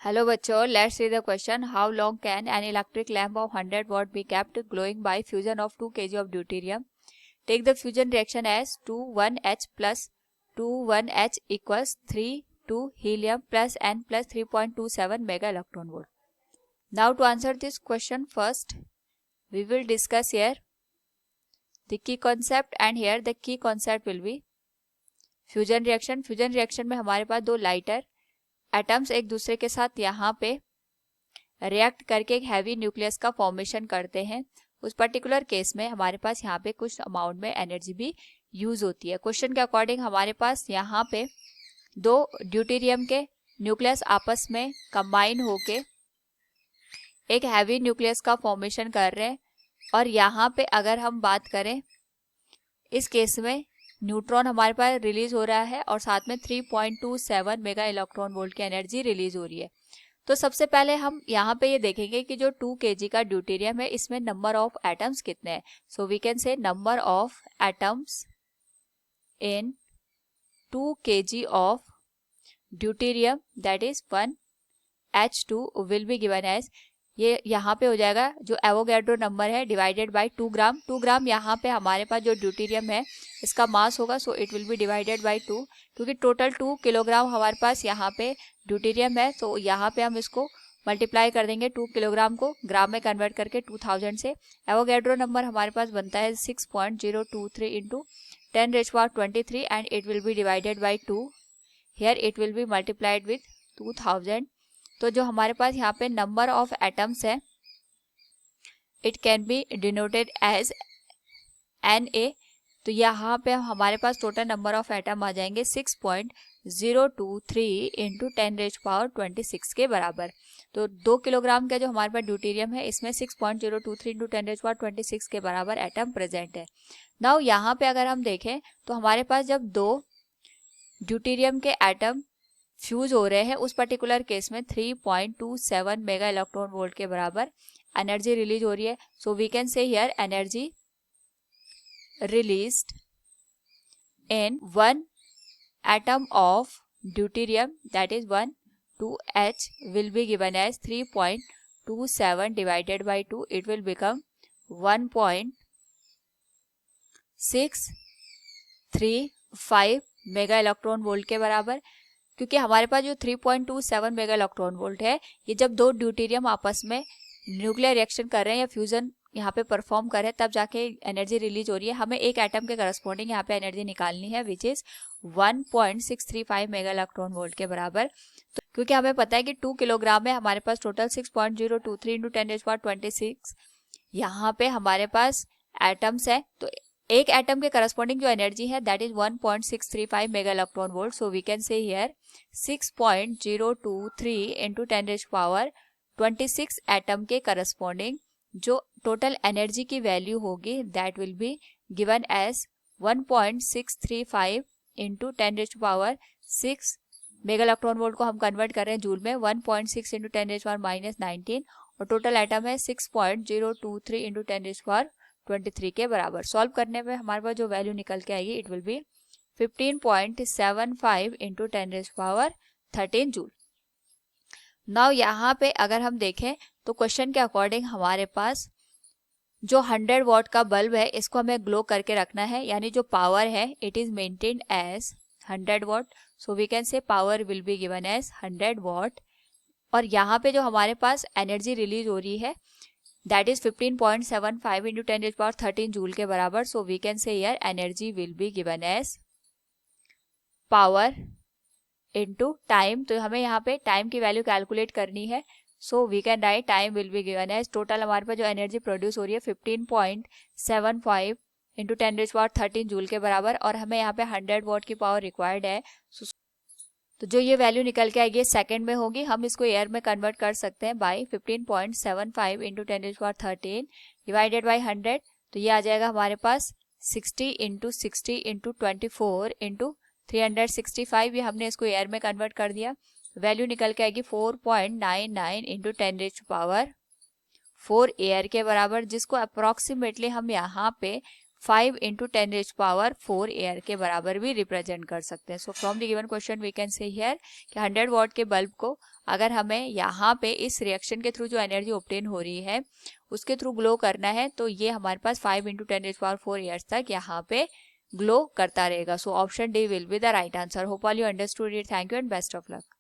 Hello बच्चों, let's see the question. How long can an electric lamp of 100 watt be kept glowing by fusion of 2 kg of deuterium? Take the fusion reaction as 2,1H plus 2,1H equals 3,2 helium plus N plus 3.27 mega electron volt. Now to answer this question first, we will discuss here the key concept and here the key concept will be fusion reaction. Fusion reaction में हमारे पास दो lighter atoms एक दूसरे के साथ यहाँ पे react करके एक हैवी न्यूक्लियस का फॉर्मेशन करते हैं. उस पर्टिकुलर केस में हमारे पास यहाँ पे कुछ अमाउंट में एनर्जी भी यूज होती है. क्वेश्चन के अकॉर्डिंग हमारे पास यहाँ पे दो ड्यूटेरियम के न्यूक्लियस आपस में कंबाइन होके एक हैवी न्यूक्लियस का फॉर्मेशन कर रहे हैं. और यहाँ पे अगर हम बात करें इस केस में न्यूट्रॉन हमारे पास रिलीज हो रहा है और साथ में 3.27 मेगा इलेक्ट्रॉन वोल्ट की एनर्जी रिलीज हो रही है. तो सबसे पहले हम यहाँ पे ये देखेंगे कि जो 2 kg का ड्यूटेरियम है इसमें नंबर ऑफ एटम्स कितने हैं. So we can say number of atoms in 2 kg of deuterium that is 1H2 will be given as, ये यहाँ पे हो जाएगा जो एवोगैड्रो नंबर है डिवाइडेड बाय 2 ग्राम. 2 ग्राम यहाँ पे हमारे पास जो ड्यूटेरियम है इसका मास होगा, so it will be divided by 2, क्योंकि टोटल 2 किलोग्राम हमारे पास यहाँ पे ड्यूटेरियम है. तो यहाँ पे हम इसको मल्टीप्लाई कर देंगे 2 किलोग्राम को ग्राम में कन्वर्ट करके 2000 से. एवोगैड्रो नंबर हमारे पास बनता है 6.023 into 10⁻23 and it will be divided by 2. Here it will be multiplied with 2000. तो जो हमारे पास यहाँ पे नंबर ऑफ एटम्स है it can be denoted as Na. तो यहाँ पे हमारे पास टोटल नंबर ऑफ एटम आ जाएंगे 6.023 इंटू 10⁻26 के बराबर. तो 2 किलोग्राम का जो हमारे पास ड्यूटेरियम है इसमें 6.023 इंटू 10⁻26 के बराबर एटम प्रेजेंट है. नाउ यहाँ पे अगर हम देखें तो हमारे पास जब दो ड्यूटेरियम के एटम फ्यूज हो रहे हैं उस पर्टिकुलर केस में 3.27 मेगा इलेक्ट्रॉन वोल्ट के बराबर एनर्जी रिलीज हो रही है. So we can say here energy released in one atom of deuterium that is 1,2H will be given as 3.27 divided by 2. It will become 1.635 mega electron volt के बराबर. क्योंकि हमारे पास जो 3.27 मेगा इलेक्ट्रॉन वोल्ट है ये जब दो ड्यूटेरियम आपस में न्यूक्लियर रिएक्शन कर रहे हैं या फ्यूजन यहाँ पे परफॉर्म कर रहे हैं तब जाके एनर्जी रिलीज हो रही है. हमें एक एटम के करस्पॉन्डिंग यहाँ पे एनर्जी निकालनी है which is 1.635 mega electron volt के बराबर. तो क्योंकि हमें पता है कि 2 किलोग्राम में हमारे पास टोटल 6.023 इंटू 10⁻26 यहाँ पे हमारे पास एटम्स है. तो एक एटम के करस्पॉन्डिंग जो एनर्जी है that is 1.635 mega electron volt. So we can say here 6.023 into 10⁻26 atom के करस्पॉन्डिंग जो टोटल एनर्जी की वैल्यू होगी that will be given as 1.635 into 10⁻6 mega electron volt को हम कन्वर्ट कर रहे हैं जूल में 1.6 इंटू 10⁻⁻19 और टोटल एटम है 6.023 इंटू 10⁻23 के बराबर. सॉल्व करने पे हमारे पास जो वैल्यू निकल के आएगी it will B 15.75 into 10⁻13 joule. Now यहाँ पे अगर हम देखें तो क्वेश्चन के अकॉर्डिंग हमारे पास जो 100 वॉट का बल्ब है इसको हमें ग्लो करके रखना है, यानी जो पावर है it is maintained as 100 watt. So we can say power will be given as 100 watt. और यहाँ पे जो हमारे पास एनर्जी रिलीज हो रही है दैट इज 15.75 इंटू 10⁻13 जूल के बराबर. So we can say here energy will be given as power into time. तो हमें यहाँ पे टाइम की वैल्यू कैलकुलेट करनी है. So we can write time will be given as total हमारे पास जो एनर्जी प्रोड्यूस हो रही है 15.75 इंटू 10⁻13 जूल के बराबर और हमें यहाँ पे 100 वॉट की पावर रिक्वायर्ड है. तो जो ये वैल्यू निकल के आएगी सेकंड में होगी. हम इसको एयर में कन्वर्ट कर सकते हैं बाय 15.75 इंटू 10⁻13 डिवाइडेड बाई 100. तो ये आ जाएगा हमारे पास 60 इंटू 60 इंटू 24 इंटू 365. ये हमने इसको एयर में कन्वर्ट कर दिया. वैल्यू निकल के आएगी 4.99 इंटू 10⁻4 एयर के बराबर, जिसको अप्रोक्सीमेटली हम यहाँ पे 5 इंटू 10⁻⁴ एयर के बराबर भी रिप्रेजेंट कर सकते हैं। So from the given question we can say here कि 100 वॉट के बल्ब को अगर हमें यहाँ पे इस रिएक्शन के थ्रू जो एनर्जी ऑब्टेन हो रही है उसके थ्रू ग्लो करना है, तो ये हमारे पास 5 इंटू 10⁻⁴ ईयर्स तक यहाँ पे ग्लो करता रहेगा। So option D will be the right answer. Hope all you understood it. Thank you and best of luck.